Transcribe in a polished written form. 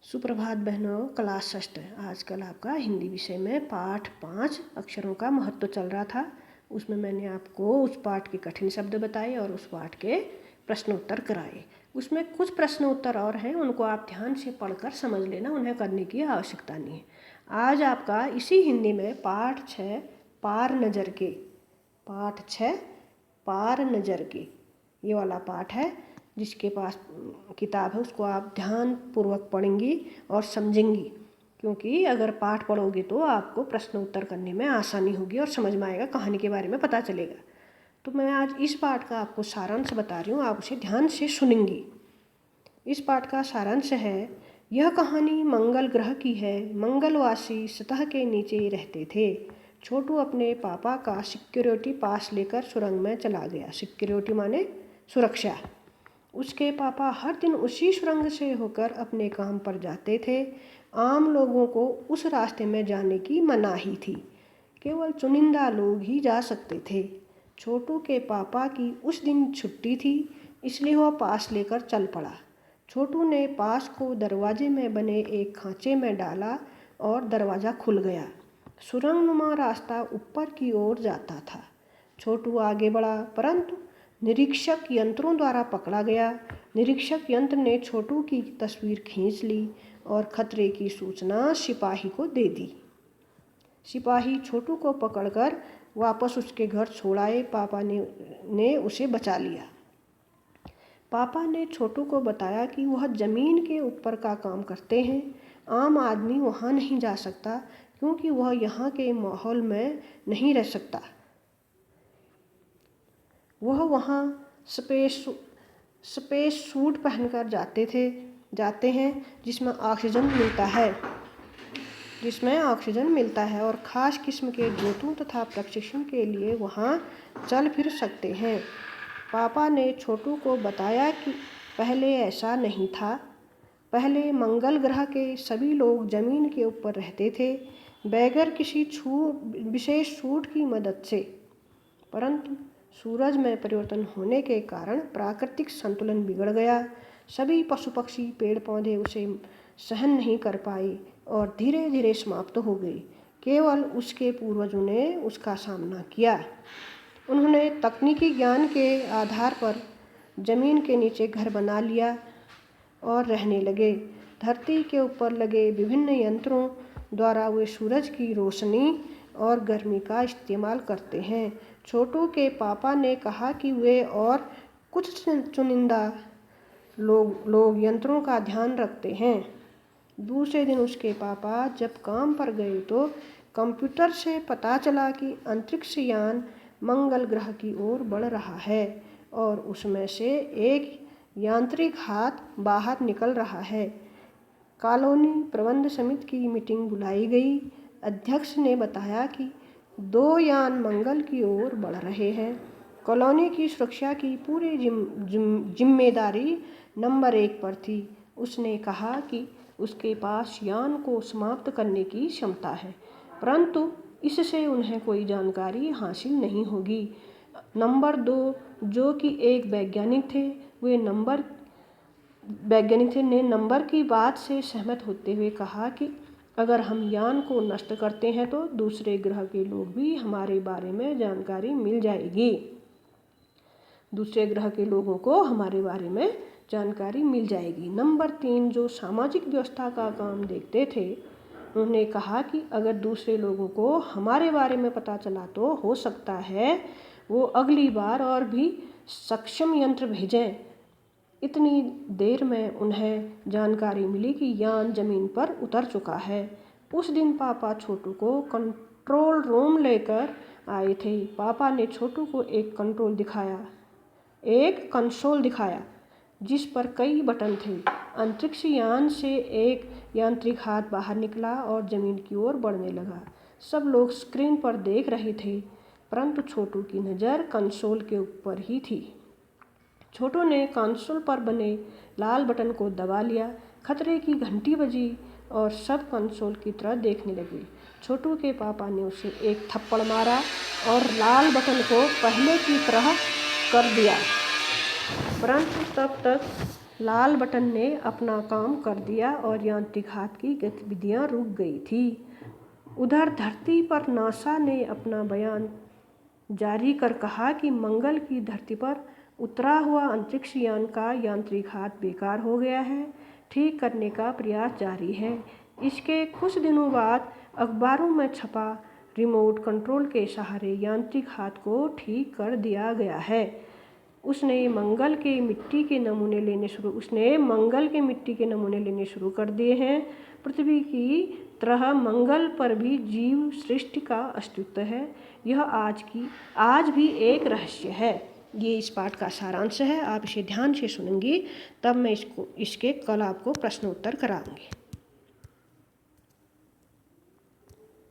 सुप्रभात बहनों, क्लास षष्ठ। आजकल आपका हिंदी विषय में पाठ 5 अक्षरों का महत्व चल रहा था। उसमें मैंने आपको उस पाठ के कठिन शब्द बताए और उस पाठ के प्रश्न उत्तर कराए। उसमें कुछ प्रश्न उत्तर और हैं, उनको आप ध्यान से पढ़कर समझ लेना, उन्हें करने की आवश्यकता नहीं है। आज आपका इसी हिंदी में पाठ 6 पार नज़र के, पाठ 6 पार नज़र के, ये वाला पाठ है। जिसके पास किताब है उसको आप ध्यान पूर्वक पढ़ेंगी और समझेंगी, क्योंकि अगर पाठ पढ़ोगे तो आपको प्रश्न उत्तर करने में आसानी होगी और समझ में आएगा, कहानी के बारे में पता चलेगा। तो मैं आज इस पाठ का आपको सारांश बता रही हूँ, आप उसे ध्यान से सुनेंगी। इस पाठ का सारांश है, यह कहानी मंगल ग्रह की है। मंगलवासी सतह के नीचे रहते थे। छोटू अपने पापा का सिक्योरिटी पास लेकर सुरंग में चला गया। सिक्योरिटी माने सुरक्षा। उसके पापा हर दिन उसी सुरंग से होकर अपने काम पर जाते थे। आम लोगों को उस रास्ते में जाने की मनाही थी, केवल चुनिंदा लोग ही जा सकते थे। छोटू के पापा की उस दिन छुट्टी थी, इसलिए वह पास लेकर चल पड़ा। छोटू ने पास को दरवाजे में बने एक खांचे में डाला और दरवाज़ा खुल गया। सुरंगनुमा रास्ता ऊपर की ओर जाता था। छोटू आगे बढ़ा, परंतु निरीक्षक यंत्रों द्वारा पकड़ा गया। निरीक्षक यंत्र ने छोटू की तस्वीर खींच ली और खतरे की सूचना सिपाही को दे दी। सिपाही छोटू को पकड़कर वापस उसके घर छोड़ आए। पापा ने उसे बचा लिया। पापा ने छोटू को बताया कि वह जमीन के ऊपर का काम करते हैं। आम आदमी वहाँ नहीं जा सकता, क्योंकि वह यहाँ के माहौल में नहीं रह सकता। वह वहाँ स्पेस सूट पहनकर जाते हैं जिसमें ऑक्सीजन मिलता है और ख़ास किस्म के जूतों तथा प्रशिक्षण के लिए वहाँ चल फिर सकते हैं। पापा ने छोटू को बताया कि पहले ऐसा नहीं था। पहले मंगल ग्रह के सभी लोग ज़मीन के ऊपर रहते थे, बगैर किसी विशेष सूट की मदद से। परंतु सूरज में परिवर्तन होने के कारण प्राकृतिक संतुलन बिगड़ गया। सभी पशु पक्षी पेड़ पौधे उसे सहन नहीं कर पाए और धीरे धीरे समाप्त हो गए। केवल उसके पूर्वजों ने उसका सामना किया। उन्होंने तकनीकी ज्ञान के आधार पर जमीन के नीचे घर बना लिया और रहने लगे। धरती के ऊपर लगे विभिन्न यंत्रों द्वारा वे सूरज की रोशनी और गर्मी का इस्तेमाल करते हैं। छोटू के पापा ने कहा कि वे और कुछ चुनिंदा लोग यंत्रों का ध्यान रखते हैं। दूसरे दिन उसके पापा जब काम पर गए तो कंप्यूटर से पता चला कि अंतरिक्ष यान मंगल ग्रह की ओर बढ़ रहा है और उसमें से एक यांत्रिक हाथ बाहर निकल रहा है। कॉलोनी प्रबंध समिति की मीटिंग बुलाई गई। अध्यक्ष ने बताया कि 2 यान मंगल की ओर बढ़ रहे हैं। कॉलोनी की सुरक्षा की पूरी जिम्मेदारी नंबर 1 पर थी। उसने कहा कि उसके पास यान को समाप्त करने की क्षमता है, परंतु इससे उन्हें कोई जानकारी हासिल नहीं होगी। नंबर 2 जो कि एक वैज्ञानिक थे, ने नंबर की बात से सहमत होते हुए कहा कि अगर हम यान को नष्ट करते हैं तो दूसरे ग्रह के लोग भी हमारे बारे में जानकारी मिल जाएगी। दूसरे ग्रह के लोगों को हमारे बारे में जानकारी मिल जाएगी। नंबर 3 जो सामाजिक व्यवस्था का काम देखते थे, उन्होंने कहा कि अगर दूसरे लोगों को हमारे बारे में पता चला तो हो सकता है वो अगली बार और भी सक्षम यंत्र भेजें। इतनी देर में उन्हें जानकारी मिली कि यान जमीन पर उतर चुका है। उस दिन पापा छोटू को कंट्रोल रूम लेकर आए थे। पापा ने छोटू को एक कंसोल दिखाया जिस पर कई बटन थे। अंतरिक्ष यान से एक यांत्रिक हाथ बाहर निकला और जमीन की ओर बढ़ने लगा। सब लोग स्क्रीन पर देख रहे थे, परंतु छोटू की नज़र कंसोल के ऊपर ही थी। छोटू ने कंसोल पर बने लाल बटन को दबा लिया। खतरे की घंटी बजी और सब कंसोल की तरफ देखने लगे। छोटू के पापा ने उसे एक थप्पड़ मारा और लाल बटन को पहले की तरह कर दिया, परंतु तब तक लाल बटन ने अपना काम कर दिया और यांत्रिक हाथ की गतिविधियां रुक गई थी। उधर धरती पर नासा ने अपना बयान जारी कर कहा कि मंगल की धरती पर उतरा हुआ अंतरिक्ष यान का यांत्रिक हाथ बेकार हो गया है, ठीक करने का प्रयास जारी है। इसके कुछ दिनों बाद अखबारों में छपा रिमोट कंट्रोल के सहारे यांत्रिक हाथ को ठीक कर दिया गया है। उसने मंगल के मिट्टी के नमूने लेने शुरू कर दिए हैं। पृथ्वी की तरह मंगल पर भी जीव सृष्टि का अस्तित्व है। यह आज भी एक रहस्य है। ये इस पाठ का सारांश है। आप इसे ध्यान से सुनेंगी तब मैं इसके कल आपको प्रश्न उत्तर कराऊंगी।